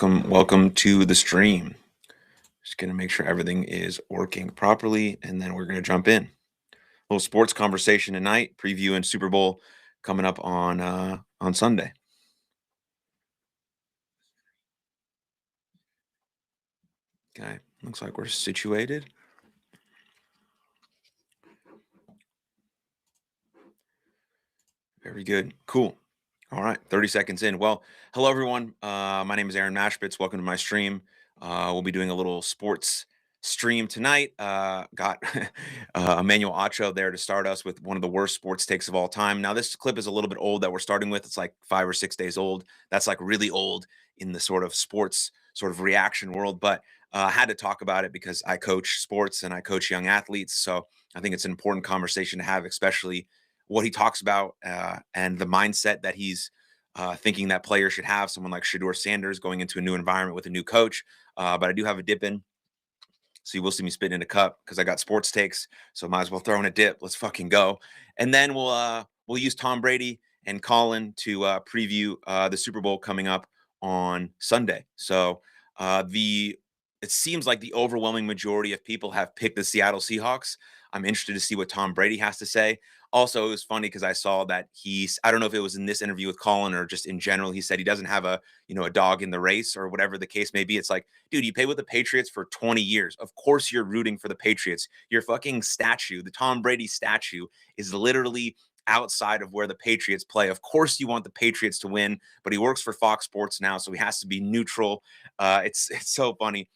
Welcome to the stream. Just gonna make sure everything is working properly, and then we're gonna jump in. A little sports conversation tonight, previewing Super Bowl coming up on Sunday. Okay, looks like we're situated. Very good. Cool. All right, 30 seconds in. Well, hello everyone. My name is Aaron Mashpitz. Welcome to my stream. We'll be doing a little sports stream tonight. Got Emmanuel Acho there to start us with one of the worst sports takes of all time. Now, this clip is a little bit old that we're starting with. It's like 5 or 6 days old. That's like really old in the sort of sports sort of reaction world. But I had to talk about it because I coach sports and I coach young athletes. So I think it's an important conversation to have, especially what he talks about and the mindset that he's thinking that players should have. Someone like Shador Sanders going into a new environment with a new coach. But I do have a dip in. So you will see me spitting in a cup because I got sports takes. So might as well throw in a dip. Let's fucking go. And then we'll use Tom Brady and Colin to preview the Super Bowl coming up on Sunday. So the it seems like the overwhelming majority of people have picked the Seattle Seahawks. I'm interested to see what Tom Brady has to say. Also, it was funny because I saw that I don't know if it was in this interview with Colin or just in general, he said he doesn't have a dog in the race or whatever the case may be. It's like, dude, you played with the Patriots for 20 years. Of course you're rooting for the Patriots. Your fucking statue, the Tom Brady statue, is literally outside of where the Patriots play. Of course you want the Patriots to win, but he works for Fox Sports now, so he has to be neutral. It's so funny.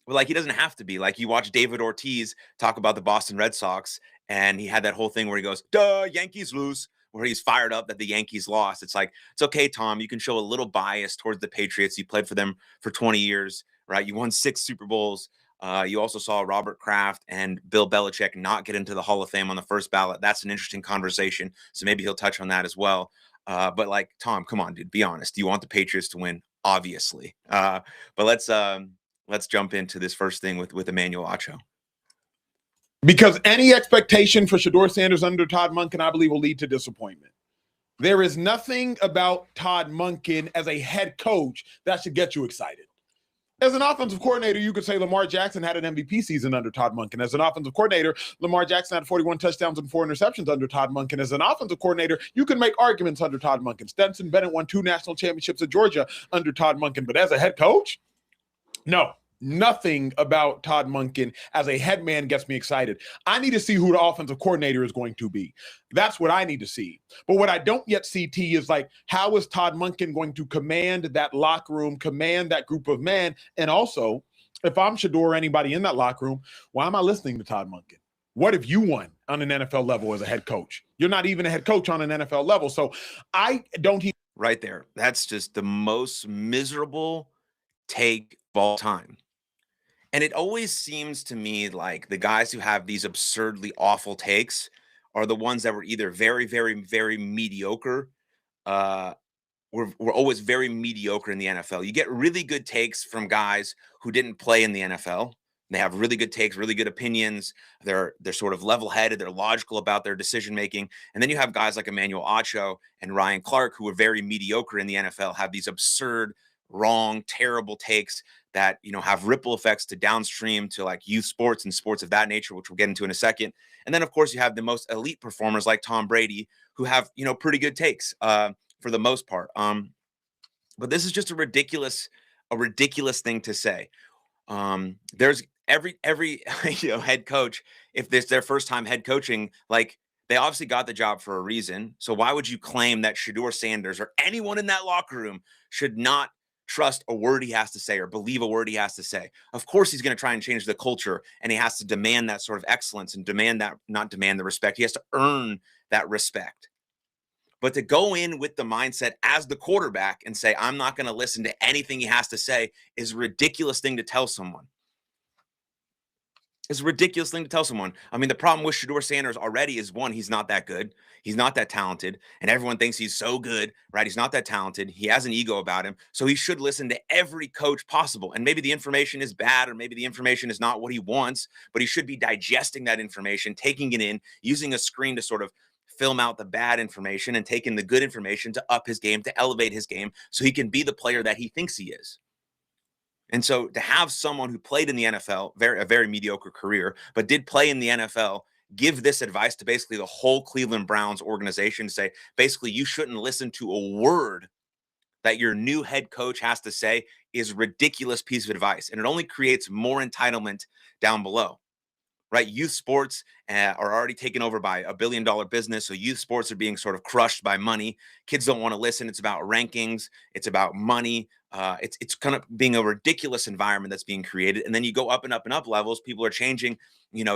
Like, he doesn't have to be. Like, you watch David Ortiz talk about the Boston Red Sox, and he had that whole thing where he goes, "Duh, Yankees lose," where he's fired up that the Yankees lost. It's like, it's okay, Tom. You can show a little bias towards the Patriots. You played for them for 20 years, right? You won 6 Super Bowls. You also saw Robert Kraft and Bill Belichick not get into the Hall of Fame on the first ballot. That's an interesting conversation. So maybe he'll touch on that as well. But like, Tom, come on, dude, be honest. Do you want the Patriots to win? Obviously. But let's jump into this first thing with Emmanuel Acho. Because any expectation for Shador Sanders under Todd Monken, I believe, will lead to disappointment. There is nothing about Todd Monken as a head coach that should get you excited. As an offensive coordinator, you could say Lamar Jackson had an MVP season under Todd Monken. As an offensive coordinator, Lamar Jackson had 41 touchdowns and 4 interceptions under Todd Monken. As an offensive coordinator, you can make arguments under Todd Monken. Stetson Bennett won 2 national championships at Georgia under Todd Monken. But as a head coach, no. Nothing about Todd Monken as a head man gets me excited. I need to see who the offensive coordinator is going to be. That's what I need to see. But what I don't yet see, T, is like, how is Todd Monken going to command that locker room, command that group of men? And also, if I'm Shador or anybody in that locker room, why am I listening to Todd Monken? What have you won on an NFL level as a head coach? You're not even a head coach on an NFL level. So I don't. Right there. That's just the most miserable take of all time. And it always seems to me like the guys who have these absurdly awful takes are the ones that were either very, very, very mediocre. We're always very mediocre in the NFL. You get really good takes from guys who didn't play in the NFL. They have really good takes, really good opinions. They're sort of level-headed. They're logical about their decision making. And then you have guys like Emmanuel Acho and Ryan Clark, who are very mediocre in the NFL, have these absurd, wrong, terrible takes that have ripple effects to downstream to like youth sports and sports of that nature, which we'll get into in a second. And then, of course, you have the most elite performers like Tom Brady, who have pretty good takes for the most part. But this is just a ridiculous thing to say. There's every head coach, if this their first time head coaching, like, they obviously got the job for a reason. So why would you claim that Shador Sanders or anyone in that locker room should not trust a word he has to say or believe a word he has to say? Of course he's going to try and change the culture, and he has to demand that sort of excellence and not demand the respect. He has to earn that respect. But to go in with the mindset as the quarterback and say, I'm not going to listen to anything he has to say, is a ridiculous thing to tell someone. It's a ridiculous thing to tell someone. I mean, the problem with Shador Sanders already is, one, he's not that good. He's not that talented. And everyone thinks he's so good, right? He's not that talented. He has an ego about him. So he should listen to every coach possible. And maybe the information is bad, or maybe the information is not what he wants, but he should be digesting that information, taking it in, using a screen to sort of film out the bad information and take in the good information to up his game, to elevate his game so he can be the player that he thinks he is. And so to have someone who played in the NFL, a very mediocre career, but did play in the NFL, give this advice to basically the whole Cleveland Browns organization, to say, basically, you shouldn't listen to a word that your new head coach has to say, is a ridiculous piece of advice. And it only creates more entitlement down below. Right? Youth sports are already taken over by $1 billion business. So youth sports are being sort of crushed by money. Kids don't want to listen. It's about rankings. It's about money. It's kind of being a ridiculous environment that's being created. And then you go up and up and up levels. People are changing,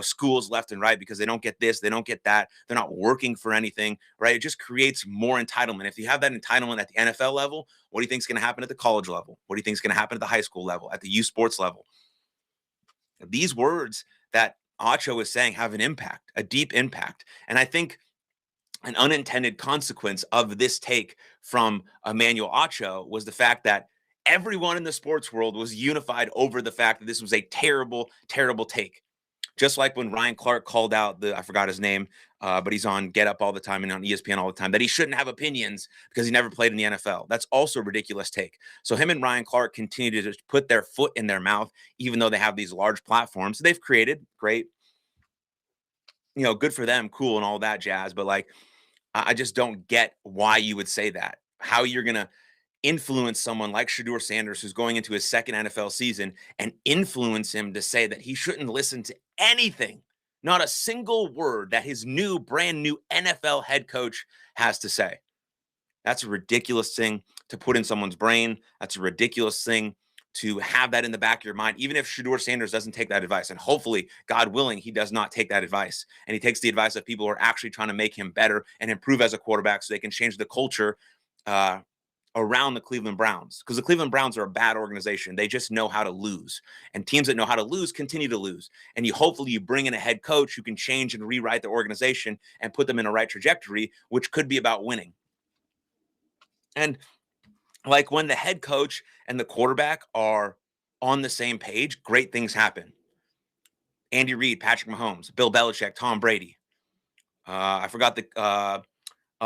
schools left and right because they don't get this, they don't get that. They're not working for anything, right? It just creates more entitlement. If you have that entitlement at the NFL level, what do you think is going to happen at the college level? What do you think is going to happen at the high school level, at the youth sports level? These words that Acho is saying have an impact, a deep impact. And I think an unintended consequence of this take from Emmanuel Acho was the fact that everyone in the sports world was unified over the fact that this was a terrible, terrible take. Just like when Ryan Clark called out I forgot his name, but he's on Get Up all the time and on ESPN all the time, that he shouldn't have opinions because he never played in the NFL. That's also a ridiculous take. So him and Ryan Clark continue to just put their foot in their mouth, even though they have these large platforms they've created. Great. Good for them, cool, and all that jazz. But like, I just don't get why you would say that. How you're going to influence someone like Shedeur Sanders, who's going into his second NFL season, and influence him to say that he shouldn't listen to anything, not a single word that his brand new NFL head coach has to say. That's a ridiculous thing to put in someone's brain. That's a ridiculous thing to have that in the back of your mind, even if Shedeur Sanders doesn't take that advice. And hopefully, God willing, he does not take that advice. And he takes the advice of people who are actually trying to make him better and improve as a quarterback so they can change the culture around the Cleveland Browns. Because the Cleveland Browns are a bad organization. They just know how to lose. And teams that know how to lose continue to lose. And hopefully you bring in a head coach who can change and rewrite the organization and put them in a right trajectory, which could be about winning. And like when the head coach and the quarterback are on the same page, great things happen. Andy Reid, Patrick Mahomes, Bill Belichick, Tom Brady. I forgot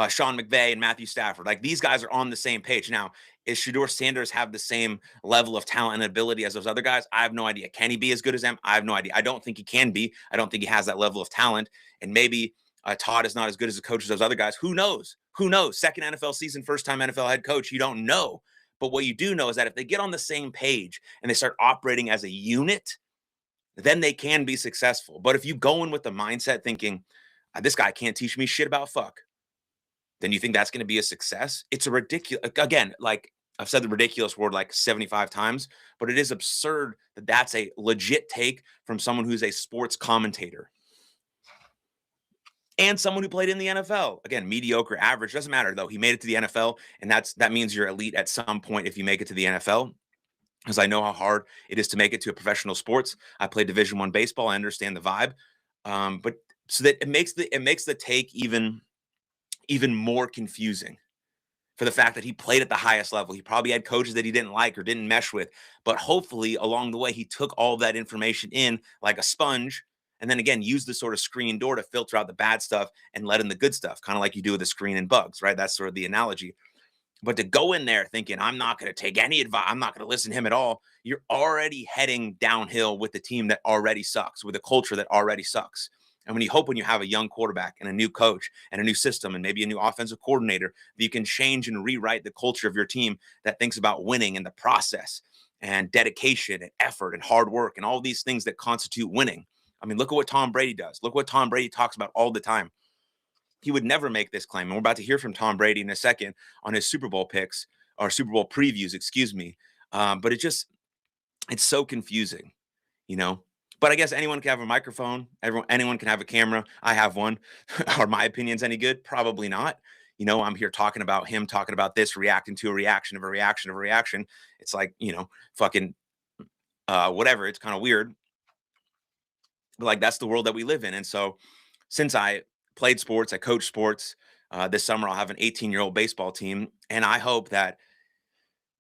Sean McVay and Matthew Stafford. Like these guys are on the same page. Now, is Shedeur Sanders have the same level of talent and ability as those other guys? I have no idea. Can he be as good as them? I have no idea. I don't think he can be. I don't think he has that level of talent. And maybe Todd is not as good as a coach as those other guys. Who knows? Who knows? Second NFL season, first time NFL head coach. You don't know. But what you do know is that if they get on the same page and they start operating as a unit, then they can be successful. But if you go in with the mindset thinking, this guy can't teach me shit about fuck, then you think that's going to be a success? It's a ridiculous, again, like I've said the ridiculous word like 75 times, but it is absurd that that's a legit take from someone who's a sports commentator and someone who played in the NFL. Again, mediocre, average, doesn't matter though. He made it to the NFL, and that means you're elite at some point if you make it to the NFL. Because I know how hard it is to make it to a professional sports. I played Division I baseball. I understand the vibe, but so that it makes the take even more confusing for the fact that he played at the highest level. He probably had coaches that he didn't like or didn't mesh with, but hopefully along the way he took all that information in like a sponge, and then again used the sort of screen door to filter out the bad stuff and let in the good stuff, kind of like you do with a screen and bugs, right? That's sort of the analogy. But to go in there thinking, I'm not going to take any advice, I'm not going to listen to him at all, you're already heading downhill with the team that already sucks, with a culture that already sucks. And when you have a young quarterback and a new coach and a new system and maybe a new offensive coordinator, that you can change and rewrite the culture of your team that thinks about winning and the process and dedication and effort and hard work and all these things that constitute winning. I mean, look at what Tom Brady does. Look what Tom Brady talks about all the time. He would never make this claim. And we're about to hear from Tom Brady in a second on his Super Bowl picks or Super Bowl previews, excuse me. But it's so confusing, you know? But I guess anyone can have a microphone. Anyone can have a camera. I have one. Are my opinions any good? Probably not. I'm here talking about him, talking about this, reacting to a reaction of a reaction of a reaction. It's like, fucking whatever. It's kind of weird. But like, that's the world that we live in. And so since I played sports, I coached sports, this summer I'll have an 18-year-old baseball team. And I hope that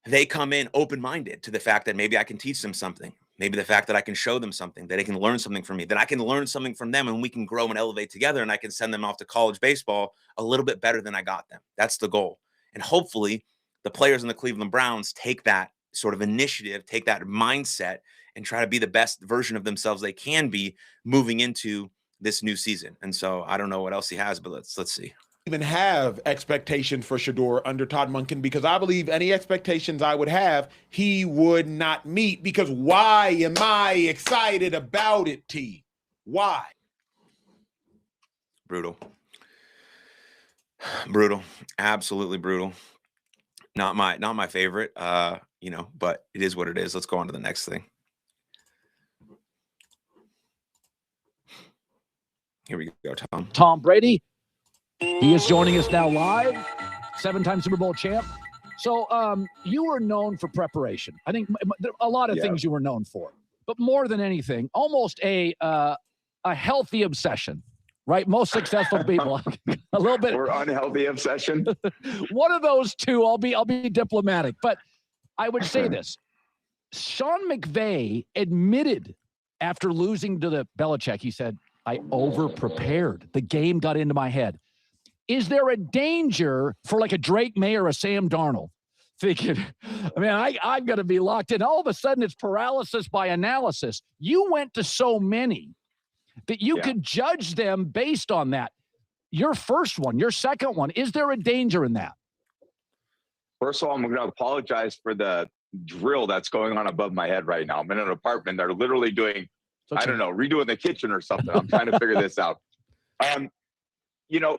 they come in open-minded to the fact that maybe I can teach them something. Maybe the fact that I can show them something, that they can learn something from me, that I can learn something from them, and we can grow and elevate together, and I can send them off to college baseball a little bit better than I got them. That's the goal. And hopefully the players in the Cleveland Browns take that sort of initiative, take that mindset, and try to be the best version of themselves they can be moving into this new season. And so I don't know what else he has, but let's see. Even have expectations for Shedeur under Todd Monken, because I believe any expectations I would have, he would not meet. Because why am I excited about it, T? Why? Brutal. Absolutely brutal. Not my favorite, but it is what it is. Let's go on to the next thing. Here we go, Tom. Tom Brady. He is joining us now live, 7-time Super Bowl champ. So you were known for preparation. I think a lot of things you were known for, but more than anything, almost a healthy obsession, right? Most successful people, a little bit. Or unhealthy obsession. One of those two. I'll be diplomatic, but I would say this: Sean McVay admitted after losing to the Belichick, he said, "I over-prepared. The game got into my head." Is there a danger for like a Drake May or a Sam Darnold thinking, I'm going to be locked in? All of a sudden, it's paralysis by analysis. You went to so many that you could judge them based on that. Your first one, your second one, is there a danger in that? First of all, I'm going to apologize for the drill that's going on above my head right now. I'm in an apartment. They're literally doing, I don't know, redoing the kitchen or something. I'm trying to figure this out.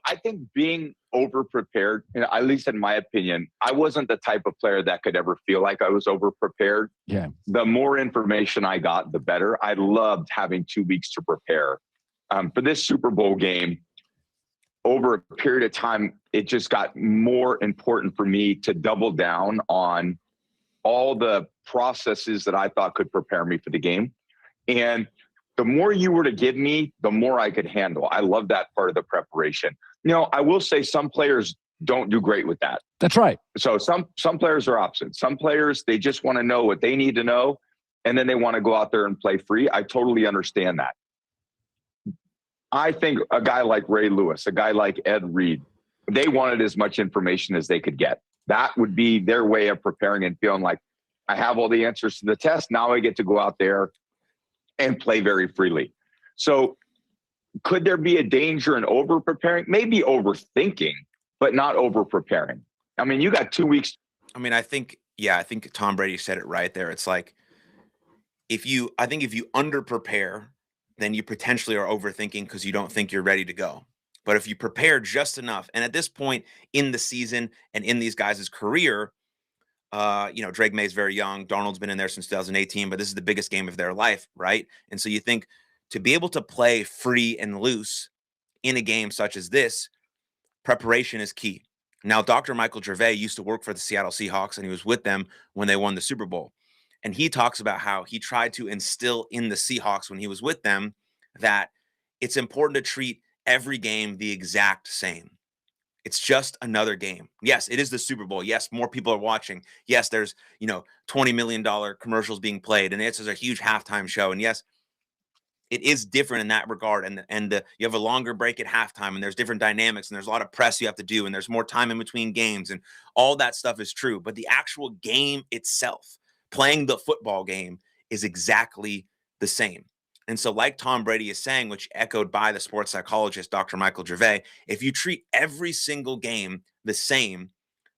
I think being over-prepared, at least in my opinion, I wasn't the type of player that could ever feel like I was over-prepared. Yeah. The more information I got, the better. I loved having 2 weeks to prepare. For this Super Bowl game, over a period of time, it just got more important for me to double down on all the processes that I thought could prepare me for the game. And the more you were to give me, the more I could handle. I love that part of the preparation. I will say some players don't do great with that. That's right. So some players are opposite. Some players, they just want to know what they need to know, and then they want to go out there and play free. I totally understand that. I think a guy like Ray Lewis, a guy like Ed Reed, they wanted as much information as they could get. That would be their way of preparing and feeling like, I have all the answers to the test. Now I get to go out there and play very freely. So could there be a danger in over-preparing? Maybe overthinking, but not over-preparing. You got 2 weeks. I think Tom Brady said it right there. It's like, if you under-prepare, then you potentially are overthinking because you don't think you're ready to go. But if you prepare just enough, and at this point in the season and in these guys' career, Drake May's very young. Darnold's been in there since 2018, but this is the biggest game of their life, right? And so you think to be able to play free and loose in a game such as this, preparation is key. Now, Dr. Michael Gervais used to work for the Seattle Seahawks, and he was with them when they won the Super Bowl. And he talks about how he tried to instill in the Seahawks when he was with them that it's important to treat every game the exact same. It's just another game. Yes, it is the Super Bowl. Yes, more people are watching. Yes, there's, $20 million commercials being played, and it's a huge halftime show. And yes, it is different in that regard. And you have a longer break at halftime, and there's different dynamics, and there's a lot of press you have to do, and there's more time in between games, and all that stuff is true. But the actual game itself, playing the football game, is exactly the same. And so, like Tom Brady is saying, which echoed by the sports psychologist, Dr. Michael Gervais, if you treat every single game the same,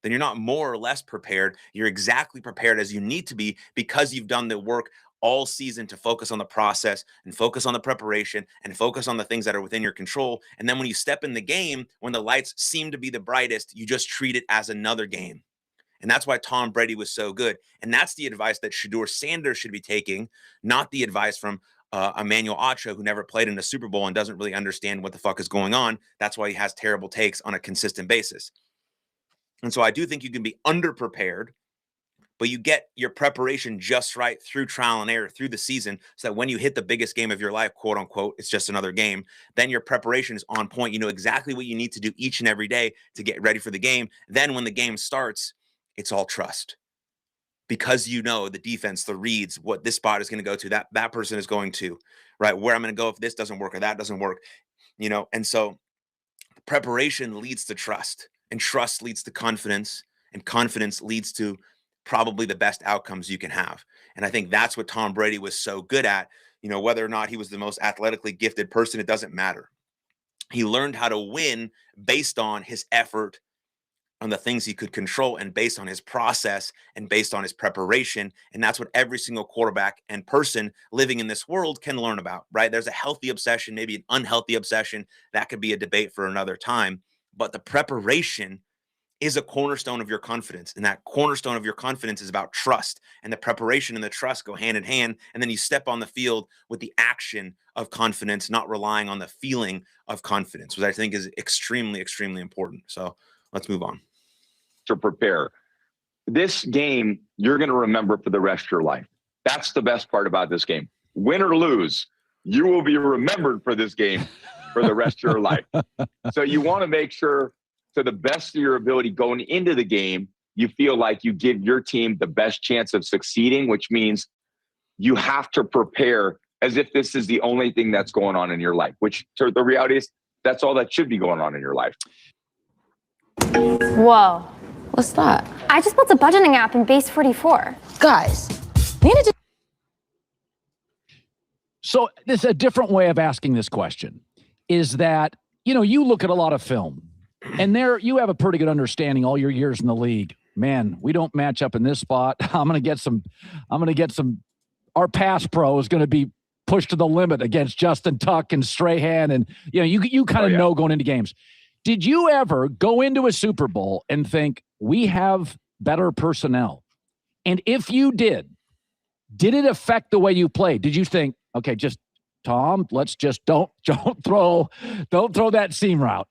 then you're not more or less prepared. You're exactly prepared as you need to be because you've done the work all season to focus on the process and focus on the preparation and focus on the things that are within your control. And then when you step in the game, when the lights seem to be the brightest, you just treat it as another game. And that's why Tom Brady was so good. And that's the advice that Shedeur Sanders should be taking, not the advice from Emmanuel Acho, who never played in a Super Bowl and doesn't really understand what the fuck is going on. That's why he has terrible takes on a consistent basis. And so I do think you can be underprepared, but you get your preparation just right through trial and error through the season, so that when you hit the biggest game of your life, quote unquote, it's just another game, then your preparation is on point. You know exactly what you need to do each and every day to get ready for the game. Then when the game starts, it's all trust. because you know the defense, the reads, what this spot is going to go to, that person is going to, right? Where I'm going to go if this doesn't work or that doesn't work, and so preparation leads to trust, and trust leads to confidence, and confidence leads to probably the best outcomes you can have. And I think that's what Tom Brady was so good at. Whether or not he was the most athletically gifted person, it doesn't matter. He learned how to win based on his effort, on the things he could control, and based on his process, and based on his preparation. And that's what every single quarterback and person living in this world can learn about, right? There's a healthy obsession, maybe an unhealthy obsession. That could be a debate for another time. But the preparation is a cornerstone of your confidence. And that cornerstone of your confidence is about trust. And the preparation and the trust go hand in hand. And then you step on the field with the action of confidence, not relying on the feeling of confidence, which I think is extremely, extremely important. So let's move on. To prepare. This game, you're going to remember for the rest of your life. That's the best part about this game. Win or lose, you will be remembered for this game for the rest of your life. So you want to make sure, to the best of your ability going into the game, you feel like you give your team the best chance of succeeding, which means you have to prepare as if this is the only thing that's going on in your life, which the reality is that's all that should be going on in your life. Whoa. What's that? I just built a budgeting app in Base 44. Guys, we need to. So this is a different way of asking this question, is that, you look at a lot of film, and there you have a pretty good understanding all your years in the league. Man, we don't match up in this spot. I'm going to get some, our pass pro is going to be pushed to the limit against Justin Tuck and Strahan. And, you kind of know going into games. Did you ever go into a Super Bowl and think, we have better personnel? And if you did it affect the way you played? Did you think, okay, just Tom, let's just don't throw that seam route?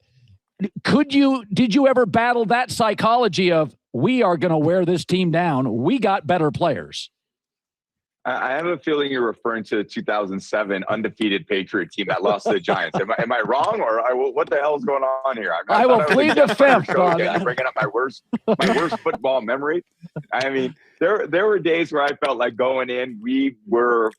Did you ever battle that psychology of, we are going to wear this team down, we got better players? I have a feeling you're referring to the 2007 undefeated Patriot team that lost to the Giants. Am I wrong, or what the hell is going on here? I will plead the fifth. You're bringing up my worst football memory. I mean, there were days where I felt like going in, we were,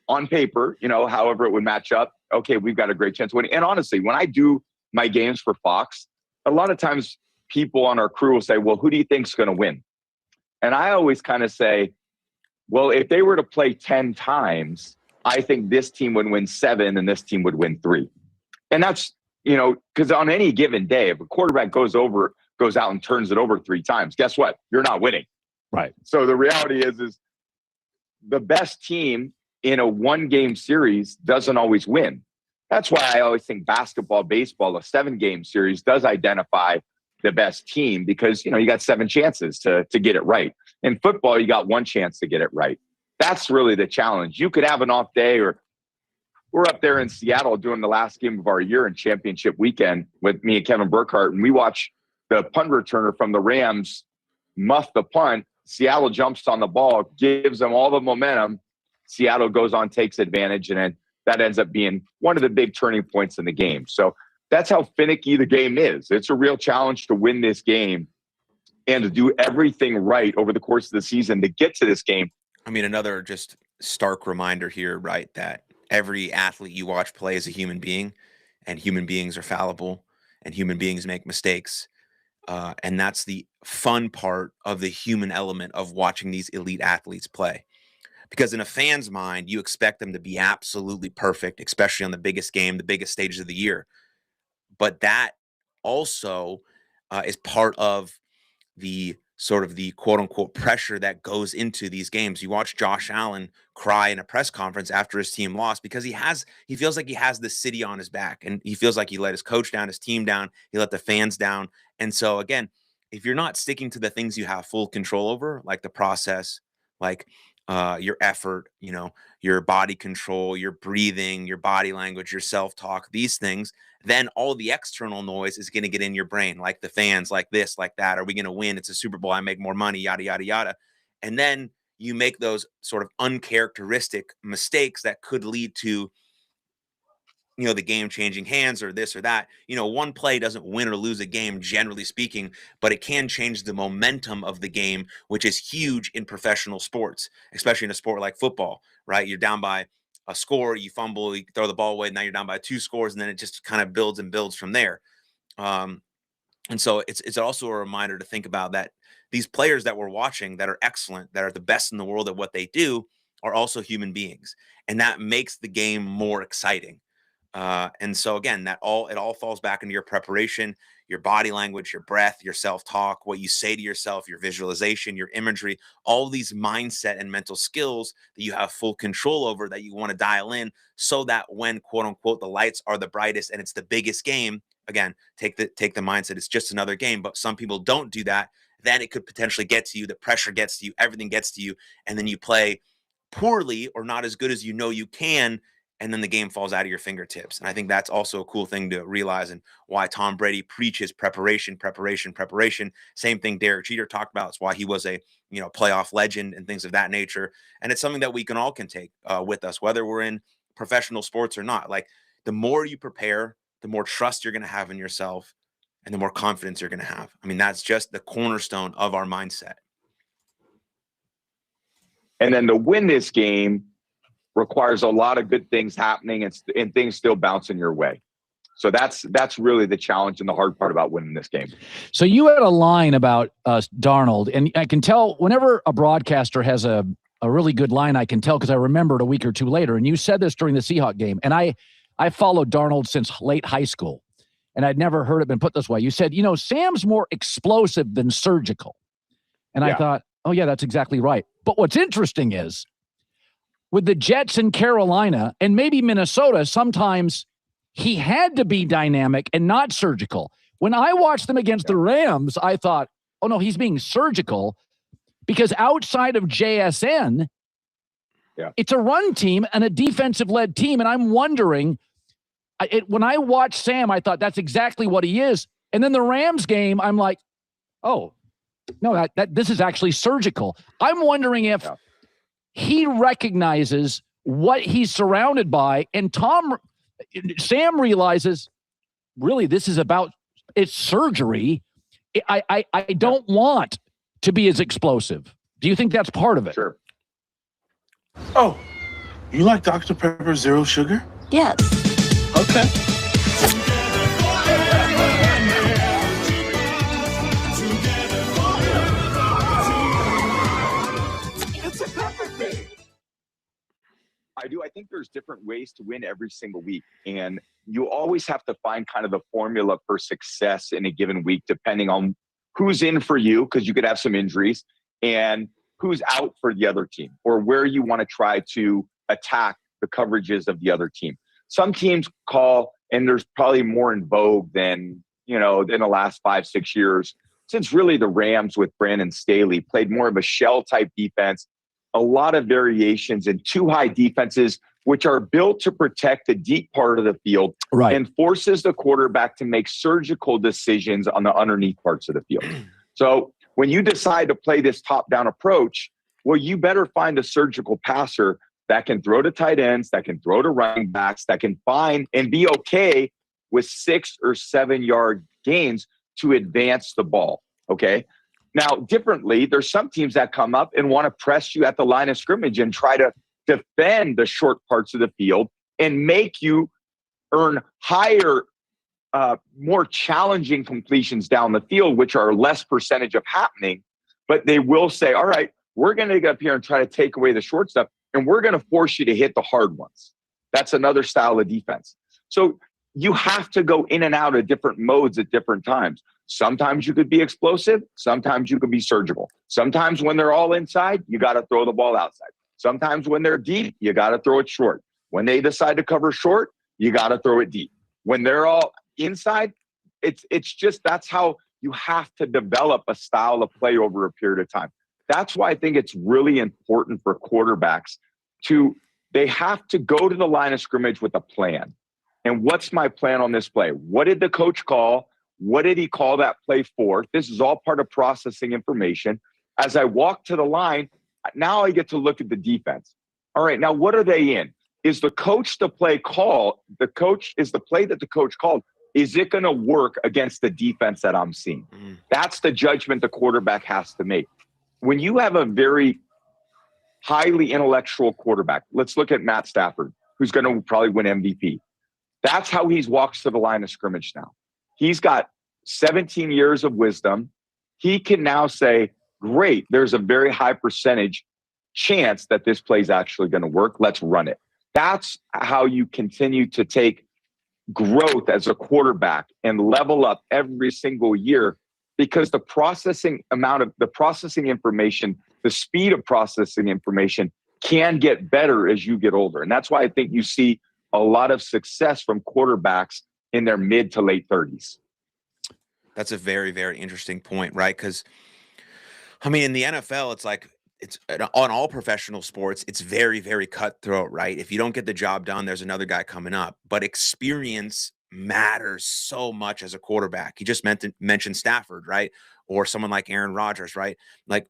on paper, however it would match up. Okay, we've got a great chance of winning. And honestly, when I do my games for Fox, a lot of times people on our crew will say, well, who do you think's going to win? And I always kind of say, well, if they were to play 10 times, I think this team would win 7 and this team would win 3. And that's, because on any given day, if a quarterback goes out and turns it over 3 times, guess what? You're not winning. Right. So the reality is the best team in a 1-game series doesn't always win. That's why I always think basketball, baseball, a 7-game series does identify the best team, because, you got 7 chances to get it right. In football, you got 1 chance to get it right. That's really the challenge. You could have an off day, or we're up there in Seattle doing the last game of our year in championship weekend with me and Kevin Burkhardt, and we watch the punt returner from the Rams muff the punt. Seattle jumps on the ball, gives them all the momentum. Seattle goes on, takes advantage, and then that ends up being one of the big turning points in the game. So that's how finicky the game is. It's a real challenge to win this game and to do everything right over the course of the season to get to this game. I mean, another just stark reminder here, right, that every athlete you watch play is a human being, and human beings are fallible, and human beings make mistakes. And that's the fun part of the human element of watching these elite athletes play. Because in a fan's mind, you expect them to be absolutely perfect, especially on the biggest game, the biggest stages of the year. But that also is part of the sort of the quote unquote pressure that goes into these games. You watch Josh Allen cry in a press conference after his team lost because he feels like he has the city on his back, and he feels like he let his coach down, his team down, he let the fans down. And so again, if you're not sticking to the things you have full control over, like the process, like your effort, your body control, your breathing, your body language, your self-talk, these things, then all the external noise is going to get in your brain, like the fans, like this, like that. Are we going to win? It's a Super Bowl. I make more money, yada, yada, yada. And then you make those sort of uncharacteristic mistakes that could lead to the game changing hands or this or that. One play doesn't win or lose a game, generally speaking, but it can change the momentum of the game, which is huge in professional sports, especially in a sport like football, right? You're down by a score, you fumble, you throw the ball away, now you're down by 2 scores, and then it just kind of builds and builds from there. And so it's also a reminder to think about that these players that we're watching that are excellent, that are the best in the world at what they do, are also human beings, and that makes the game more exciting. And so again, it all falls back into your preparation, your body language, your breath, your self-talk, what you say to yourself, your visualization, your imagery, all these mindset and mental skills that you have full control over, that you want to dial in, so that when, quote unquote, the lights are the brightest and it's the biggest game, again, take the mindset, it's just another game. But some people don't do that. Then it could potentially get to you. The pressure gets to you, everything gets to you, and then you play poorly or not as good as you can, and then the game falls out of your fingertips. And I think that's also a cool thing to realize, and why Tom Brady preaches preparation, preparation, preparation. Same thing Derek Jeter talked about. It's why he was a playoff legend and things of that nature. And it's something that we can all take with us, whether we're in professional sports or not. Like, the more you prepare, the more trust you're going to have in yourself, and the more confidence you're going to have. I mean, that's just the cornerstone of our mindset. And then to win this game requires a lot of good things happening and things still bouncing your way. So that's really the challenge and the hard part about winning this game. So you had a line about Darnold, and I can tell whenever a broadcaster has a really good line, I can tell because I remembered a week or two later. And you said this during the Seahawks game, and I followed Darnold since late high school, and I'd never heard it been put this way. You said, Sam's more explosive than surgical. And I thought, oh, yeah, that's exactly right. But what's interesting is, with the Jets in Carolina and maybe Minnesota, sometimes he had to be dynamic and not surgical. When I watched them against the Rams, I thought, oh, no, he's being surgical, because outside of JSN, it's a run team and a defensive-led team. And I'm wondering, when I watched Sam, I thought that's exactly what he is. And then the Rams game, I'm like, oh, no, that this is actually surgical. I'm wondering if he recognizes what he's surrounded by, and Sam realizes, really, this is about, it's surgery. I don't want to be as explosive. Do you think that's part of it? Sure. Oh, you like Dr. Pepper Zero Sugar? Yes. Okay. I do. I think there's different ways to win every single week. And you always have to find kind of the formula for success in a given week, depending on who's in for you, because you could have some injuries, and who's out for the other team, or where you want to try to attack the coverages of the other team. Some teams call, and there's probably more in vogue than, in the last 5-6 years, since really the Rams with Brandon Staley played more of a shell type defense, a lot of variations in two high defenses, which are built to protect the deep part of the field, and forces the quarterback to make surgical decisions on the underneath parts of the field. So when you decide to play this top-down approach, well, you better find a surgical passer that can throw to tight ends, that can throw to running backs, that can find and be okay with 6 or 7 yard gains to advance the ball. Okay. Now, differently, there's some teams that come up and want to press you at the line of scrimmage and try to defend the short parts of the field and make you earn higher, more challenging completions down the field, which are less percentage of happening. But they will say, all right, we're going to get up here and try to take away the short stuff, and we're going to force you to hit the hard ones. That's another style of defense. So you have to go in and out of different modes at different times. Sometimes you could be explosive. Sometimes you could be surgical. Sometimes when they're all inside, you got to throw the ball outside. Sometimes when they're deep, you got to throw it short. When they decide to cover short, you got to throw it deep. When they're all inside, it's just, that's how you have to develop a style of play over a period of time. That's why I think it's really important for quarterbacks they have to go to the line of scrimmage with a plan. And what's my plan on this play? What did the coach call? What did he call that play for? This is all part of processing information. As I walk to the line, now I get to look at the defense. All right, now what are they in? is the coach the play call? The coach is the play that the coach called. Is it going to work against the defense that I'm seeing? That's the judgment the quarterback has to make. When you have a very highly intellectual quarterback, let's look at Matt Stafford, who's going to probably win MVP. That's how he walks to the line of scrimmage now. He's got 17 years of wisdom. He can now say, great, there's a very high percentage chance that this play is actually going to work. Let's run it. That's how you continue to take growth as a quarterback and level up every single year, because the processing information, the speed of processing information can get better as you get older. And that's why I think you see a lot of success from quarterbacks in their mid to late 30s. That's a very, very interesting point, right? Because, I mean, in the NFL, it's on all professional sports, it's very, very cutthroat, right? If you don't get the job done, there's another guy coming up. But experience matters so much as a quarterback. You just mentioned Stafford, right? Or someone like Aaron Rodgers, right? Like,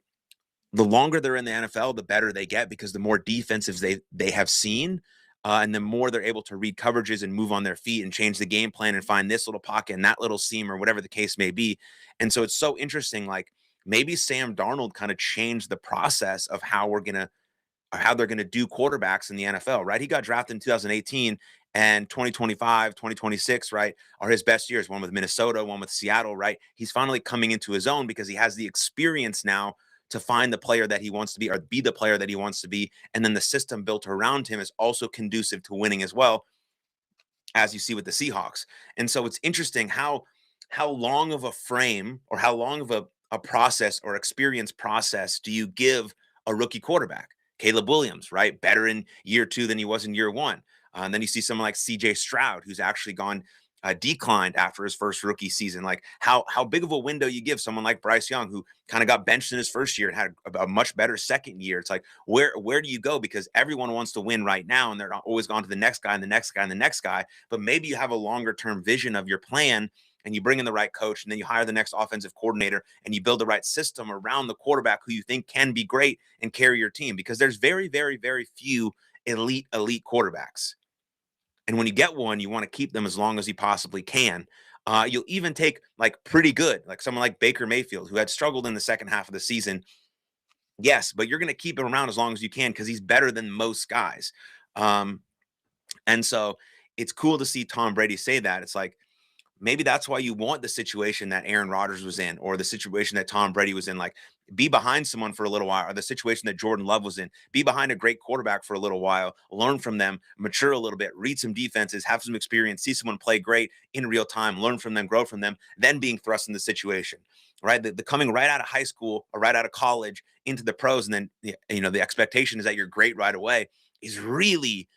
the longer they're in the NFL, the better they get, because the more defensives they have seen, and the more they're able to read coverages and move on their feet and change the game plan and find this little pocket and that little seam or whatever the case may be. And so it's so interesting. Like, maybe Sam Darnold kind of changed the process of how they're gonna do quarterbacks in the NFL, right? He got drafted in 2018, and 2025, 2026, right, are his best years. One with Minnesota, one with Seattle, right? He's finally coming into his own because he has the experience now to find the player that he wants to be, or be the player that he wants to be. And then the system built around him is also conducive to winning as well, as you see with the Seahawks. And so it's interesting how long of a frame, or how long of a process or experience process do you give a rookie quarterback? Caleb Williams, right? Better in year 2 than he was in year 1. And then you see someone like CJ Stroud, who's actually gone declined after his first rookie season. Like, how big of a window you give someone like Bryce Young, who kind of got benched in his first year and had a much better second year. It's like, where do you go? Because everyone wants to win right now, and they're always gone to the next guy and the next guy and the next guy. But maybe you have a longer term vision of your plan, and you bring in the right coach, and then you hire the next offensive coordinator, and you build the right system around the quarterback who you think can be great and carry your team. Because there's very, very, very few elite quarterbacks. And when you get one, you want to keep them as long as you possibly can. You'll even take like pretty good, like someone like Baker Mayfield, who had struggled in the second half of the season. Yes, but you're going to keep him around as long as you can, because he's better than most guys. And so it's cool to see Tom Brady say that. It's like, maybe that's why you want the situation that Aaron Rodgers was in, or the situation that Tom Brady was in. Like, be behind someone for a little while, or the situation that Jordan Love was in. Be behind a great quarterback for a little while, learn from them, mature a little bit, read some defenses, have some experience, see someone play great in real time, learn from them, grow from them, then being thrust in the situation, right? The coming right out of high school or right out of college into the pros, and then, the expectation is that you're great right away, is really,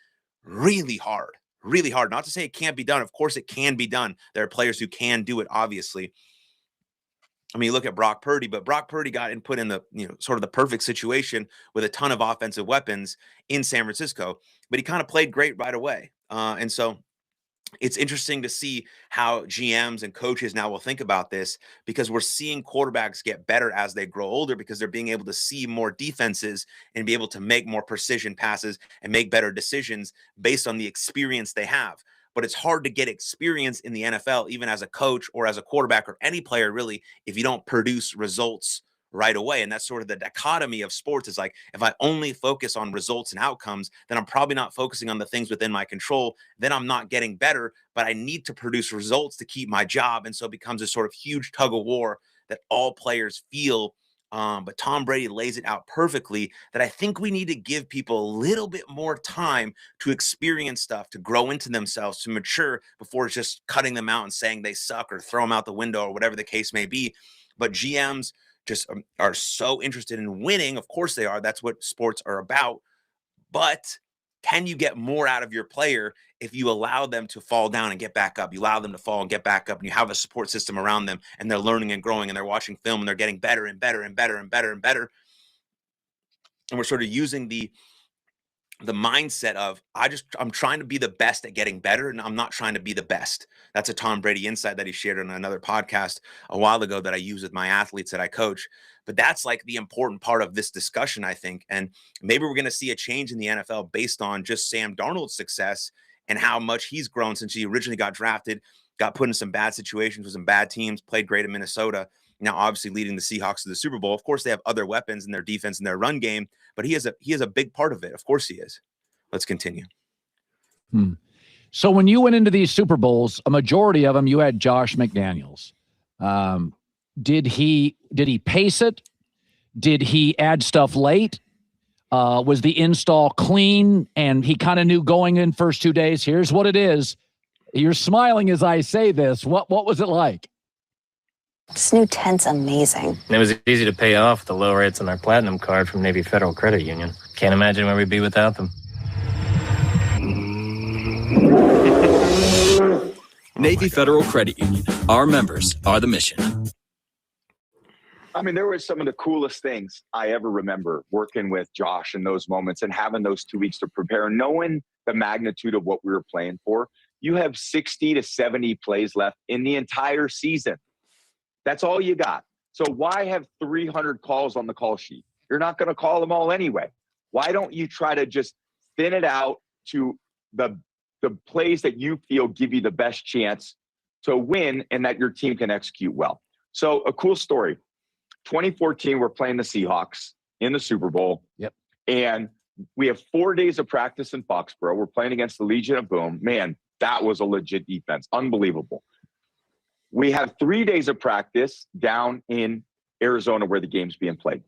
really hard. Really hard. Not to say it can't be done. Of course it can be done. There are players who can do it, obviously. I mean, you look at Brock Purdy, but Brock Purdy got put in the, sort of the perfect situation with a ton of offensive weapons in San Francisco, but he kind of played great right away. And so it's interesting to see how GMs and coaches now will think about this, because we're seeing quarterbacks get better as they grow older, because they're being able to see more defenses and be able to make more precision passes and make better decisions based on the experience they have. But it's hard to get experience in the NFL, even as a coach or as a quarterback or any player, really, if you don't produce results right away. And that's sort of the dichotomy of sports. Is like, if I only focus on results and outcomes, then I'm probably not focusing on the things within my control. Then I'm not getting better, but I need to produce results to keep my job. And so it becomes a sort of huge tug of war that all players feel. But Tom Brady lays it out perfectly, that I think we need to give people a little bit more time to experience stuff, to grow into themselves, to mature, before just cutting them out and saying they suck or throw them out the window or whatever the case may be. But GMs just are so interested in winning. Of course they are. That's what sports are about. But can you get more out of your player if you allow them to fall down and get back up? You allow them to fall and get back up, and you have a support system around them, and they're learning and growing, and they're watching film, and they're getting better and better and better and better and better. And we're sort of using the mindset of, I'm trying to be the best at getting better, and I'm not trying to be the best. That's a Tom Brady insight that he shared on another podcast a while ago that I use with my athletes that I coach. But that's like the important part of this discussion, I think. And maybe we're going to see a change in the NFL based on just Sam Darnold's success and how much he's grown since he originally got drafted, got put in some bad situations with some bad teams, played great in Minnesota. Now, obviously, leading the Seahawks to the Super Bowl. Of course, they have other weapons in their defense and their run game, but he is a big part of it. Of course, he is. Let's continue. So when you went into these Super Bowls, a majority of them, you had Josh McDaniels. Did he pace it? Did he add stuff late? Was the install clean? And he kind of knew going in first 2 days, here's what it is. You're smiling as I say this. What was it like? This new tent's amazing. And it was easy to pay off the low rates on our Platinum card from Navy Federal Credit Union. Can't imagine where we'd be without them. Navy Federal Credit Union. Our members are the mission. I mean, there were some of the coolest things I ever remember working with Josh in those moments and having those 2 weeks to prepare, knowing the magnitude of what we were playing for. You have 60 to 70 plays left in the entire season. That's all you got. So why have 300 calls on the call sheet? You're not going to call them all anyway. Why don't you try to just thin it out to the plays that you feel give you the best chance to win and that your team can execute well? So a cool story. 2014, we're playing the Seahawks in the Super Bowl. Yep. And we have 4 days of practice in Foxborough. We're playing against the Legion of Boom. Man, that was a legit defense. Unbelievable. We have 3 days of practice down in Arizona where the game's being played.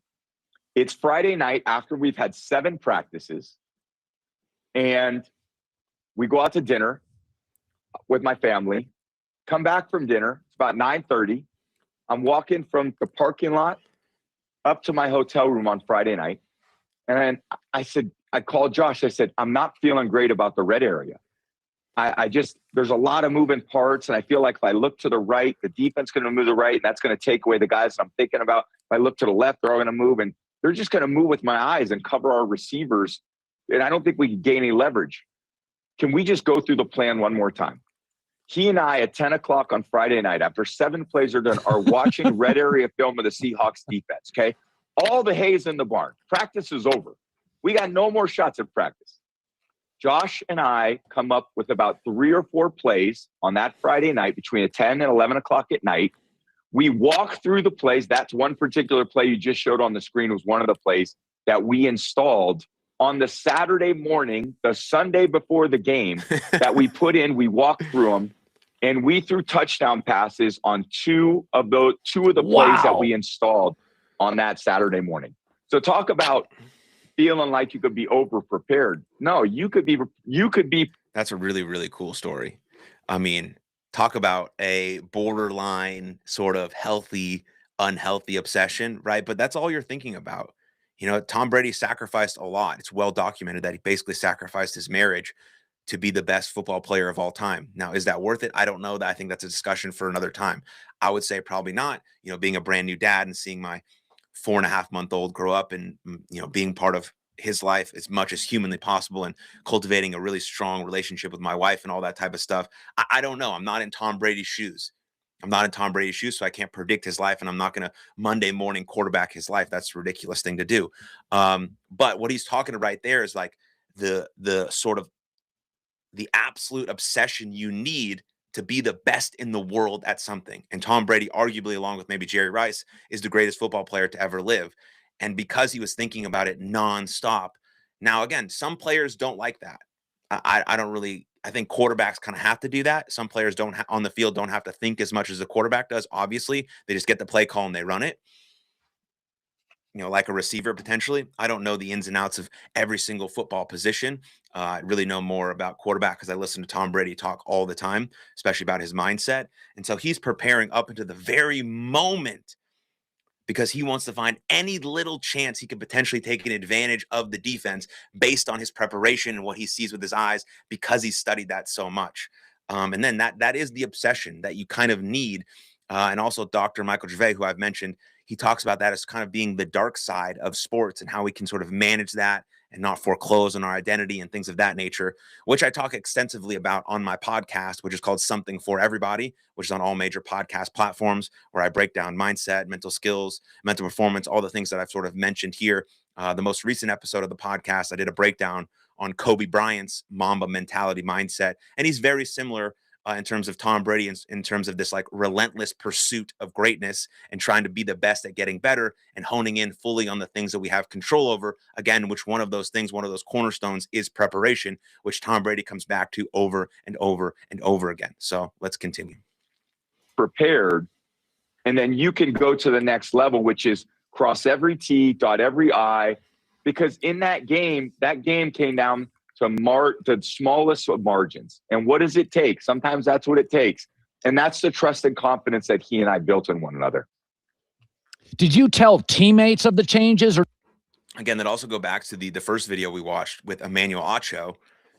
It's Friday night after we've had 7 practices. And we go out to dinner with my family, come back from dinner. It's about 9:30. I'm walking from the parking lot up to my hotel room on Friday night. And I called Josh. I said, I'm not feeling great about the red area. There's a lot of moving parts. And I feel like if I look to the right, the defense is going to move to the right. And that's going to take away the guys that I'm thinking about. If I look to the left, they're all going to move. And they're just going to move with my eyes and cover our receivers. And I don't think we can gain any leverage. Can we just go through the plan one more time? He and I at 10 o'clock on Friday night, after 7 plays are done, are watching red area film of the Seahawks defense, okay? All the hay's in the barn. Practice is over. We got no more shots at practice. Josh and I come up with about 3 or 4 plays on that Friday night between 10 and 11 o'clock at night. We walk through the plays. That's one particular play you just showed on the screen was one of the plays that we installed on the Saturday morning, the Sunday before the game that we put in. We walked through them and we threw touchdown passes on two of the plays that we installed on that Saturday morning. So talk about feeling like you could be over prepared. No, you could be. That's a really, really cool story. I mean, talk about a borderline sort of healthy, unhealthy obsession, right? But that's all you're thinking about. You know, Tom Brady sacrificed a lot. It's well documented that he basically sacrificed his marriage to be the best football player of all time. Now, is that worth it? I don't know. That I think that's a discussion for another time. I would say probably not. You know, being a brand new dad and seeing my 4.5-month-old grow up and, you know, being part of his life as much as humanly possible and cultivating a really strong relationship with my wife and all that type of stuff. I don't know. I'm not in Tom Brady's shoes. So I can't predict his life, and I'm not going to Monday morning quarterback his life. That's a ridiculous thing to do. But what he's talking about right there is like the sort of the absolute obsession you need to be the best in the world at something. And Tom Brady, arguably, along with maybe Jerry Rice, is the greatest football player to ever live. And because he was thinking about it nonstop. Now, again, some players don't like that. I don't really. I think quarterbacks kind of have to do that. Some players on the field don't have to think as much as a quarterback does. Obviously, they just get the play call and they run it. You know, like a receiver potentially. I don't know the ins and outs of every single football position. I really know more about quarterback because I listen to Tom Brady talk all the time, especially about his mindset. And so he's preparing up into the very moment because he wants to find any little chance he could potentially take an advantage of the defense based on his preparation and what he sees with his eyes because he's studied that so much. And then that is the obsession that you kind of need. And also Dr. Michael Gervais, who I've mentioned, he talks about that as kind of being the dark side of sports and how we can sort of manage that and not foreclose on our identity and things of that nature, which I talk extensively about on my podcast, which is called Something for Everybody, which is on all major podcast platforms, where I break down mindset, mental skills, mental performance, all the things that I've sort of mentioned here. The most recent episode of the podcast, I did a breakdown on Kobe Bryant's Mamba mentality mindset. And he's very similar in terms of Tom Brady, in terms of this like relentless pursuit of greatness and trying to be the best at getting better and honing in fully on the things that we have control over. Again, which one of those things, one of those cornerstones is preparation, which Tom Brady comes back to over and over and over again. So let's continue. Prepared, and then you can go to the next level, which is cross every T, dot every I, because in that game came down to the smallest of margins. And what does it take? Sometimes that's what it takes. And that's the trust and confidence that he and I built in one another. Did you tell teammates of the changes? Or again, that also go back to the first video we watched with Emmanuel Acho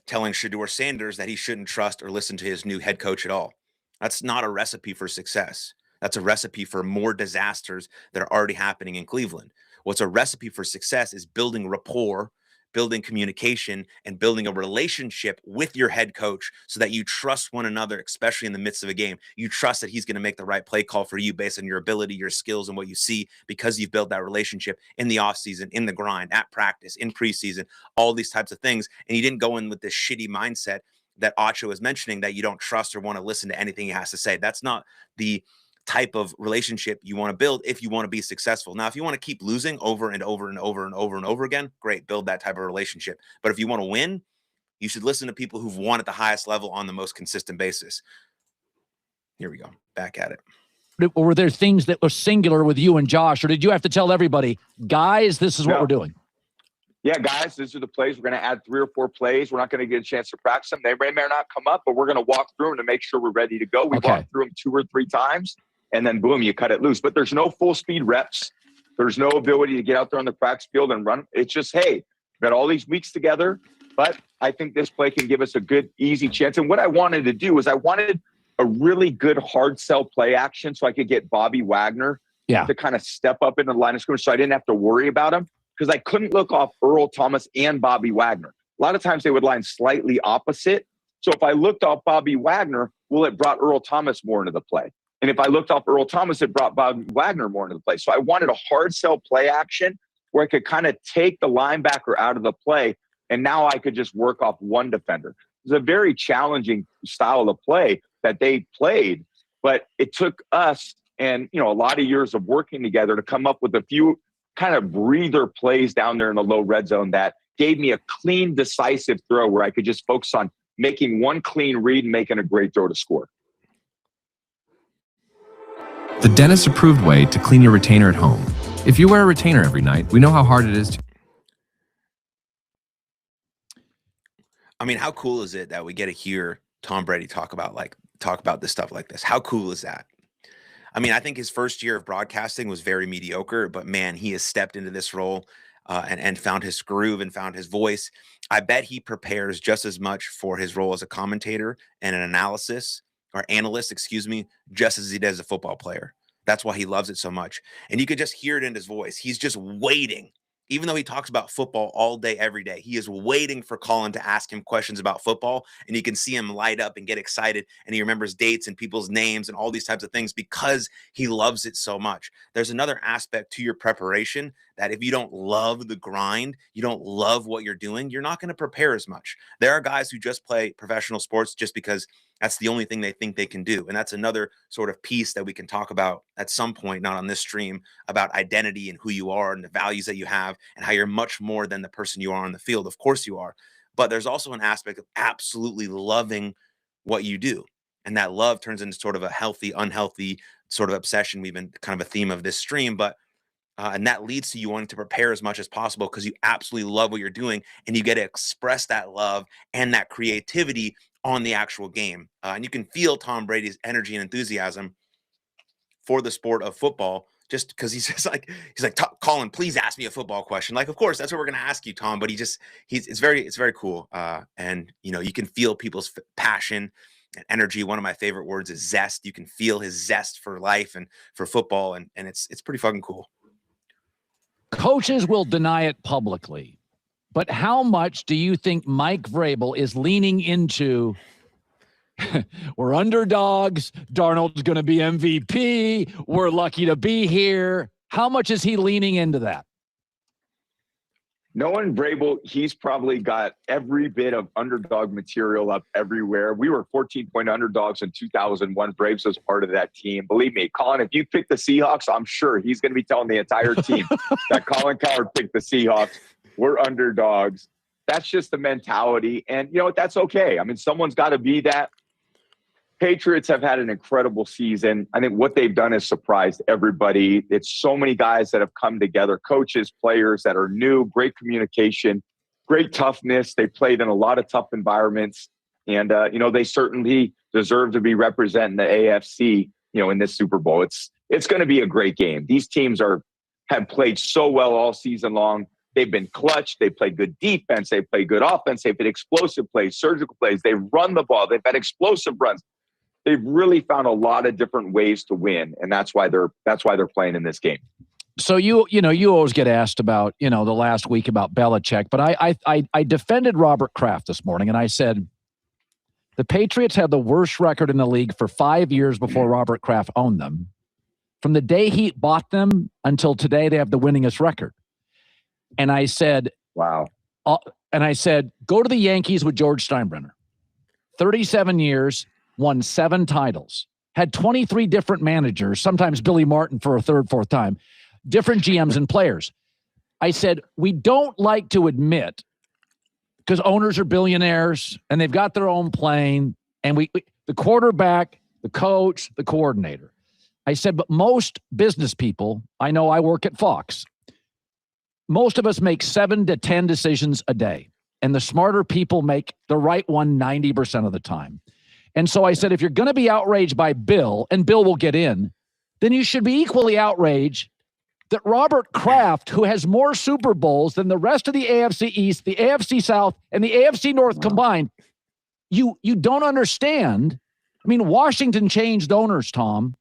telling Shedeur Sanders that he shouldn't trust or listen to his new head coach at all. That's not a recipe for success. That's a recipe for more disasters that are already happening in Cleveland. What's a recipe for success is building rapport, building communication, and building a relationship with your head coach so that you trust one another, especially in the midst of a game. You trust that he's going to make the right play call for you based on your ability, your skills, and what you see, because you've built that relationship in the offseason, in the grind, at practice, in preseason, all these types of things. And you didn't go in with this shitty mindset that Acho is mentioning, that you don't trust or want to listen to anything he has to say. That's not the type of relationship you want to build if you want to be successful. Now, if you want to keep losing over and over and over and over and over again, great, build that type of relationship. But if you want to win, you should listen to people who've won at the highest level on the most consistent basis. Here we go, back at it. Or were there things that were singular with you and Josh, or did you have to tell everybody, guys, this is what we're doing? Yeah, guys, these are the plays. We're going to add 3 or 4 plays. We're not going to get a chance to practice them. They may not come up, but we're going to walk through them to make sure we're ready to go. We walk through them 2 or 3 times, and then boom, you cut it loose. But there's no full speed reps. There's no ability to get out there on the practice field and run. It's just, hey, we've got all these weeks together, but I think this play can give us a good, easy chance. And what I wanted to do was I wanted a really good hard sell play action so I could get Bobby Wagner to kind of step up into the line of scrimmage so I didn't have to worry about him, because I couldn't look off Earl Thomas and Bobby Wagner. A lot of times they would line slightly opposite. So if I looked off Bobby Wagner, well, it brought Earl Thomas more into the play. And if I looked off Earl Thomas, it brought Bobby Wagner more into the play. So I wanted a hard sell play action where I could kind of take the linebacker out of the play, and now I could just work off one defender. It's a very challenging style of play that they played, but it took us and, a lot of years of working together to come up with a few kind of breather plays down there in the low red zone that gave me a clean, decisive throw where I could just focus on making one clean read and making a great throw to score. The dentist-approved way to clean your retainer at home. If you wear a retainer every night, we know how hard it is to... I mean, how cool is it that we get to hear Tom Brady talk about this stuff like this? How cool is that? I mean, I think his first year of broadcasting was very mediocre, but man, he has stepped into this role and found his groove and found his voice. I bet he prepares just as much for his role as a commentator and an analyst, just as he does a football player. That's why he loves it so much. And you could just hear it in his voice. He's just waiting. Even though he talks about football all day, every day, he is waiting for Colin to ask him questions about football. And you can see him light up and get excited. And he remembers dates and people's names and all these types of things because he loves it so much. There's another aspect to your preparation that if you don't love the grind, you don't love what you're doing, you're not going to prepare as much. There are guys who just play professional sports just because that's the only thing they think they can do. And that's another sort of piece that we can talk about at some point, not on this stream, about identity and who you are and the values that you have and how you're much more than the person you are on the field. Of course you are. But there's also an aspect of absolutely loving what you do. And that love turns into sort of a healthy, unhealthy sort of obsession. We've been kind of a theme of this stream, but and that leads to you wanting to prepare as much as possible because you absolutely love what you're doing and you get to express that love and that creativity on the actual game. And you can feel Tom Brady's energy and enthusiasm for the sport of football just because he's like, Colin, please ask me a football question. Like, of course, that's what we're going to ask you, Tom. But it's very cool. And, you can feel people's passion and energy. One of my favorite words is zest. You can feel his zest for life and for football, and it's pretty fucking cool. Coaches will deny it publicly, but how much do you think Mike Vrabel is leaning into? We're underdogs. Darnold's going to be MVP. We're lucky to be here. How much is he leaning into that? Knowing Vrabel, he's probably got every bit of underdog material up everywhere. We were 14-point underdogs in 2001. Braves was part of that team. Believe me, Colin, if you pick the Seahawks, I'm sure he's going to be telling the entire team that Colin Cowherd picked the Seahawks. We're underdogs. That's just the mentality. And you know what? That's okay. I mean, someone's got to be that. Patriots have had an incredible season. I think what they've done has surprised everybody. It's so many guys that have come together, coaches, players that are new, great communication, great toughness. They played in a lot of tough environments. And, they certainly deserve to be representing the AFC, in this Super Bowl. It's going to be a great game. These teams have played so well all season long. They've been clutch. They play good defense. They play good offense. They've had explosive plays, surgical plays. They run the ball. They've had explosive runs. They've really found a lot of different ways to win, and that's why they're playing in this game. So you always get asked about the last week about Belichick, but I defended Robert Kraft this morning, and I said the Patriots had the worst record in the league for 5 years before Robert Kraft owned them. From the day he bought them until today, they have the winningest record. And I said, "Wow!" And I said, go to the Yankees with George Steinbrenner. 37 years. Won 7 titles, had 23 different managers, sometimes Billy Martin for a third, fourth time, different GMs and players. I said, we don't like to admit, because owners are billionaires and they've got their own plane, and the quarterback, the coach, the coordinator. I said, but most business people, I know I work at Fox, most of us make 7 to 10 decisions a day, and the smarter people make the right one 90% of the time. And so I said, if you're going to be outraged by Bill, and Bill will get in, then you should be equally outraged that Robert Kraft, who has more Super Bowls than the rest of the AFC East, the AFC South, and the AFC North combined, you don't understand. I mean, Washington changed owners, Tom.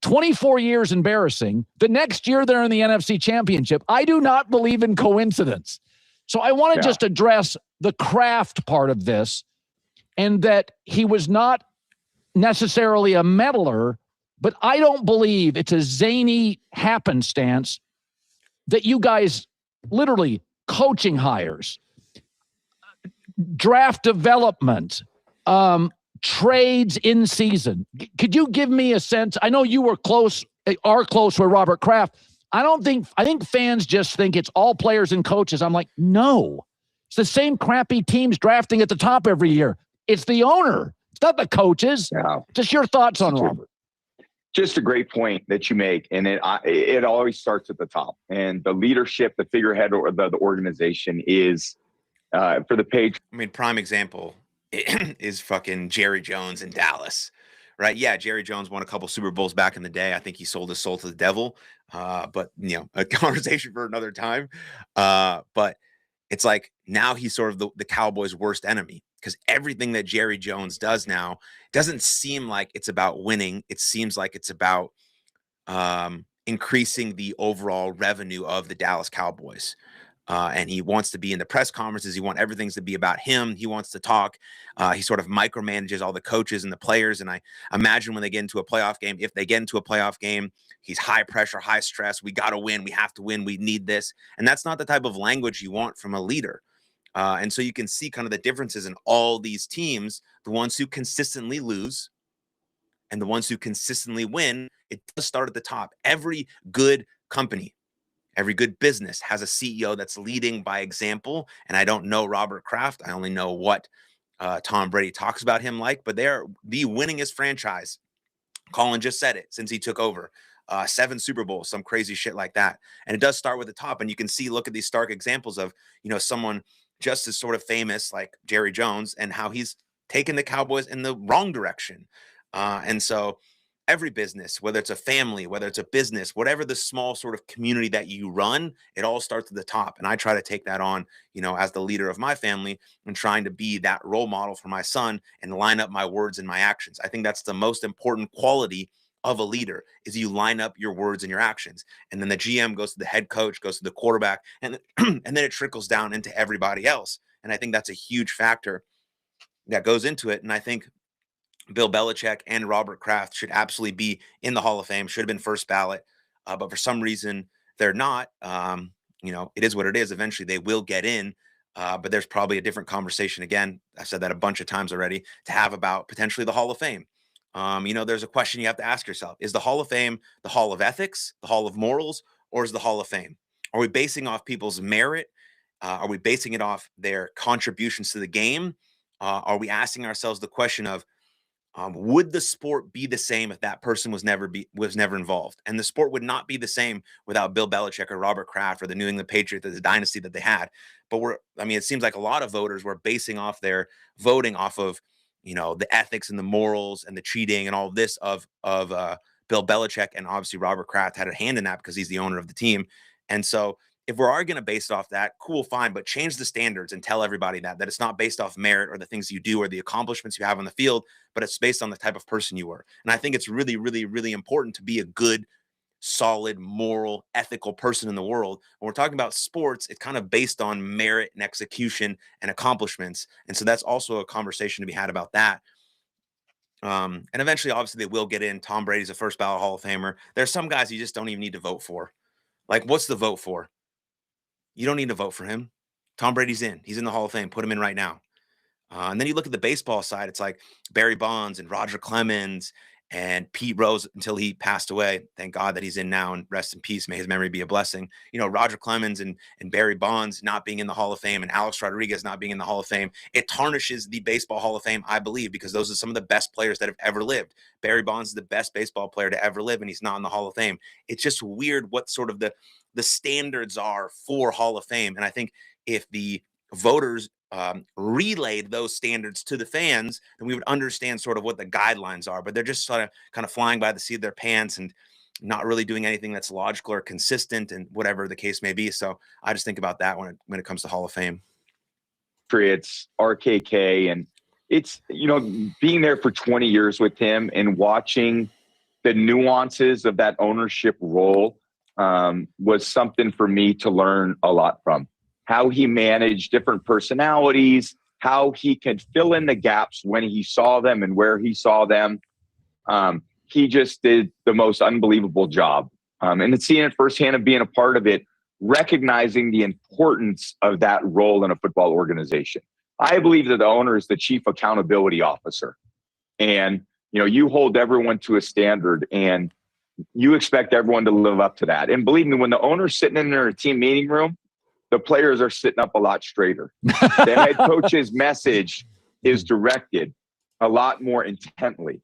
24 years embarrassing. The next year they're in the NFC Championship. I do not believe in coincidence. So I want to just address the Kraft part of this, and that he was not necessarily a meddler, but I don't believe it's a zany happenstance that you guys literally coaching hires, draft development, trades in season. Could you give me a sense? I know you are close with Robert Kraft. I think fans just think it's all players and coaches. I'm like, no, it's the same crappy teams drafting at the top every year. It's the owner. It's not the coaches. Yeah. Just your thoughts on Robert. Just a great point that you make. And it always starts at the top. And the leadership, the figurehead, or the organization is for the page. I mean, prime example is fucking Jerry Jones in Dallas, right? Yeah, Jerry Jones won a couple Super Bowls back in the day. I think he sold his soul to the devil. But, a conversation for another time. But it's like now he's sort of the Cowboys' worst enemy, because everything that Jerry Jones does now doesn't seem like it's about winning. It seems like it's about increasing the overall revenue of the Dallas Cowboys. And he wants to be in the press conferences. He wants everything to be about him. He wants to talk. He sort of micromanages all the coaches and the players. And I imagine when they get into a playoff game, if they get into a playoff game, he's high pressure, high stress. We got to win. We have to win. We need this. And that's not the type of language you want from a leader. And so you can see kind of the differences in all these teams, the ones who consistently lose and the ones who consistently win. It does start at the top. Every good company, every good business has a CEO that's leading by example. And I don't know Robert Kraft. I only know what Tom Brady talks about him like, but they're the winningest franchise. Colin just said it since he took over. 7 Super Bowls, some crazy shit like that. And it does start with the top. And you can see, look at these stark examples of, someone just as sort of famous like Jerry Jones and how he's taken the Cowboys in the wrong direction. And so every business, whether it's a family, whether it's a business, whatever the small sort of community that you run, it all starts at the top. And I try to take that on, as the leader of my family and trying to be that role model for my son and line up my words and my actions. I think that's the most important quality of a leader, is you line up your words and your actions. And then the GM goes to the head coach, goes to the quarterback, and and then it trickles down into everybody else. And I think that's a huge factor that goes into it. And I think Bill Belichick and Robert Kraft should absolutely be in the Hall of Fame, should have been first ballot. But for some reason, they're not. It is what it is. Eventually, they will get in. But there's probably a different conversation. Again, I've said that a bunch of times already, to have about potentially the Hall of Fame. There's a question you have to ask yourself. Is the Hall of Fame the Hall of Ethics, the Hall of Morals, or is the Hall of Fame? Are we basing off people's merit? Are we basing it off their contributions to the game? Are we asking ourselves the question of, would the sport be the same if that person was never involved? And the sport would not be the same without Bill Belichick or Robert Kraft or the New England Patriots, the dynasty that they had. But it seems like a lot of voters were basing off their voting off of, the ethics and the morals and the cheating and all of this of Bill Belichick, and obviously Robert Kraft had a hand in that because he's the owner of the team. And so if we are going to base it off that, cool, fine, but change the standards and tell everybody that it's not based off merit or the things you do or the accomplishments you have on the field, but it's based on the type of person you were. And I think it's really, really, really important to be a good, solid, moral, ethical person in the world. When we're talking about sports, it's kind of based on merit and execution and accomplishments. And so that's also a conversation to be had about that. And eventually, obviously, they will get in. Tom Brady's a first ballot Hall of Famer. There's some guys you just don't even need to vote for. Like, what's the vote for? You don't need to vote for him. Tom Brady's in. He's in the Hall of Fame. Put him in right now. And then you look at the baseball side. It's like Barry Bonds and Roger Clemens and Pete Rose until he passed away. Thank God that he's in now, and rest in peace. May his memory be a blessing. Roger Clemens and Barry Bonds not being in the Hall of Fame and Alex Rodriguez not being in the Hall of Fame, it tarnishes the Baseball Hall of Fame, I believe, because those are some of the best players that have ever lived. Barry Bonds is the best baseball player to ever live, and he's not in the Hall of Fame. It's just weird what sort of the standards are for Hall of Fame. And I think if the voters relayed those standards to the fans, then we would understand sort of what the guidelines are. But they're just sort of kind of flying by the seat of their pants and not really doing anything that's logical or consistent, and whatever the case may be. So I just think about that when it comes to Hall of Fame. It's RKK, and it's, being there for 20 years with him and watching the nuances of that ownership role was something for me to learn a lot from. How he managed different personalities, how he could fill in the gaps when he saw them and where he saw them. He just did the most unbelievable job. And seeing it firsthand and being a part of it, recognizing the importance of that role in a football organization. I believe that the owner is the chief accountability officer. And, you hold everyone to a standard, and you expect everyone to live up to that. And believe me, when the owner's sitting in their team meeting room, the players are sitting up a lot straighter. The head coach's message is directed a lot more intently.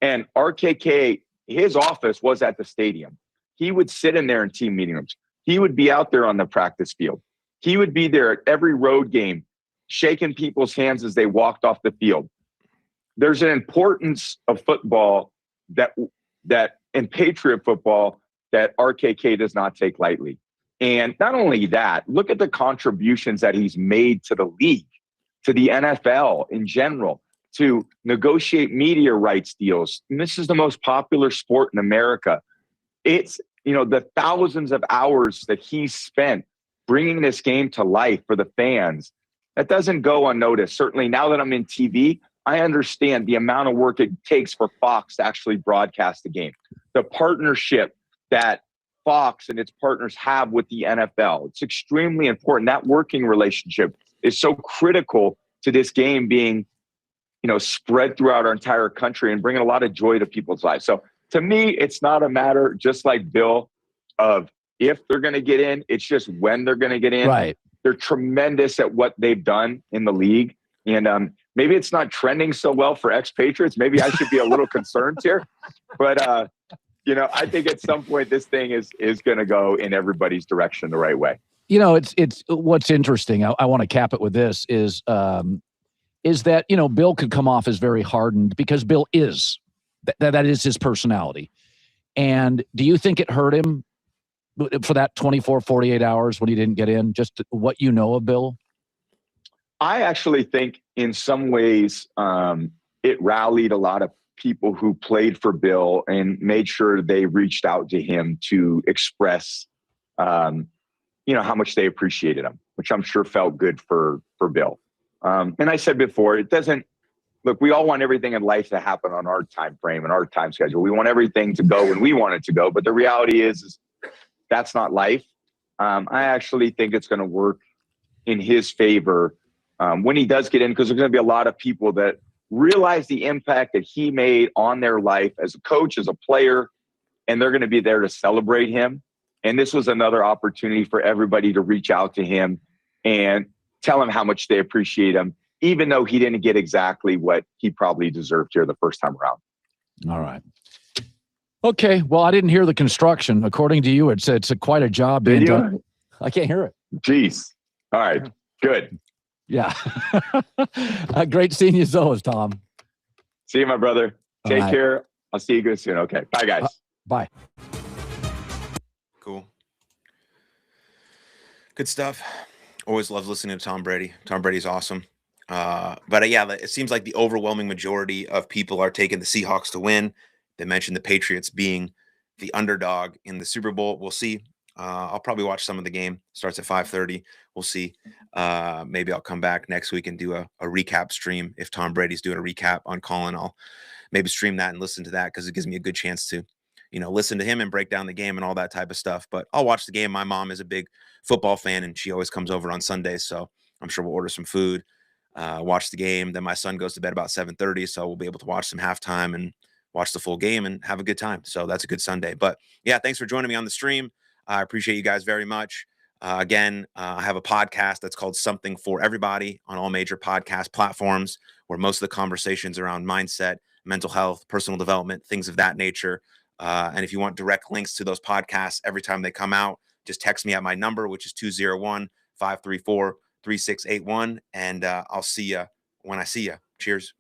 And RKK, his office was at the stadium. He would sit in there in team meeting rooms. He would be out there on the practice field. He would be there at every road game, shaking people's hands as they walked off the field. There's an importance of football that in Patriot football that RKK does not take lightly. And not only that, look at the contributions that he's made to the league, to the NFL in general, to negotiate media rights deals. And this is the most popular sport in America. It's, the thousands of hours that he's spent bringing this game to life for the fans. That doesn't go unnoticed. Certainly now that I'm in TV, I understand the amount of work it takes for Fox to actually broadcast the game. The partnership that Fox and its partners have with the NFL. It's extremely important. That working relationship is so critical to this game being, spread throughout our entire country and bringing a lot of joy to people's lives. So to me, it's not a matter, just like Bill, of if they're going to get in. It's just when they're going to get in. Right. They're tremendous at what they've done in the league. And maybe it's not trending so well for ex-Patriots. Maybe I should be a little concerned here. But, I think at some point this thing is going to go in everybody's direction the right way. It's what's interesting. I want to cap it with this is that, Bill could come off as very hardened, because Bill is. That is his personality. And do you think it hurt him for that 24, 48 hours when he didn't get in? Just what you know of Bill? I actually think in some ways it rallied a lot of people who played for Bill and made sure they reached out to him to express, how much they appreciated him, which I'm sure felt good for Bill. And I said before, it doesn't look. We all want everything in life to happen on our time frame and our time schedule. We want everything to go when we want it to go, but the reality is that's not life. I actually think it's going to work in his favor when he does get in, because there's going to be a lot of people that realize the impact that he made on their life as a coach, as a player, and they're going to be there to celebrate him. And this was another opportunity for everybody to reach out to him and tell him how much they appreciate him, even though he didn't get exactly what he probably deserved here the first time around. All right. Okay. Well, I didn't hear the construction. According to you, it's quite a job being done. I can't hear it. Jeez. All right. Good. Yeah. Great seeing you as always, Tom. See you, my brother. Take care. I'll see you good soon. Okay. Bye, guys. Bye. Cool. Good stuff. Always love listening to Tom Brady. Tom Brady's awesome. But yeah, it seems like the overwhelming majority of people are taking the Seahawks to win. They mentioned the Patriots being the underdog in the Super Bowl. We'll see. I'll probably watch some of the game. Starts at 5:30. We'll see. Maybe I'll come back next week and do a recap stream. If Tom Brady's doing a recap on Colin, I'll maybe stream that and listen to that, because it gives me a good chance to, listen to him and break down the game and all that type of stuff. But I'll watch the game. My mom is a big football fan, and she always comes over on Sundays, so I'm sure we'll order some food, watch the game. Then my son goes to bed about 7:30, so we'll be able to watch some halftime and watch the full game and have a good time. So that's a good Sunday. But yeah, thanks for joining me on the stream. I appreciate you guys very much. Again, I have a podcast that's called Something for Everybody on all major podcast platforms, where most of the conversations around mindset, mental health, personal development, things of that nature. And if you want direct links to those podcasts every time they come out, just text me at my number, which is 201-534-3681. And I'll see you when I see you. Cheers.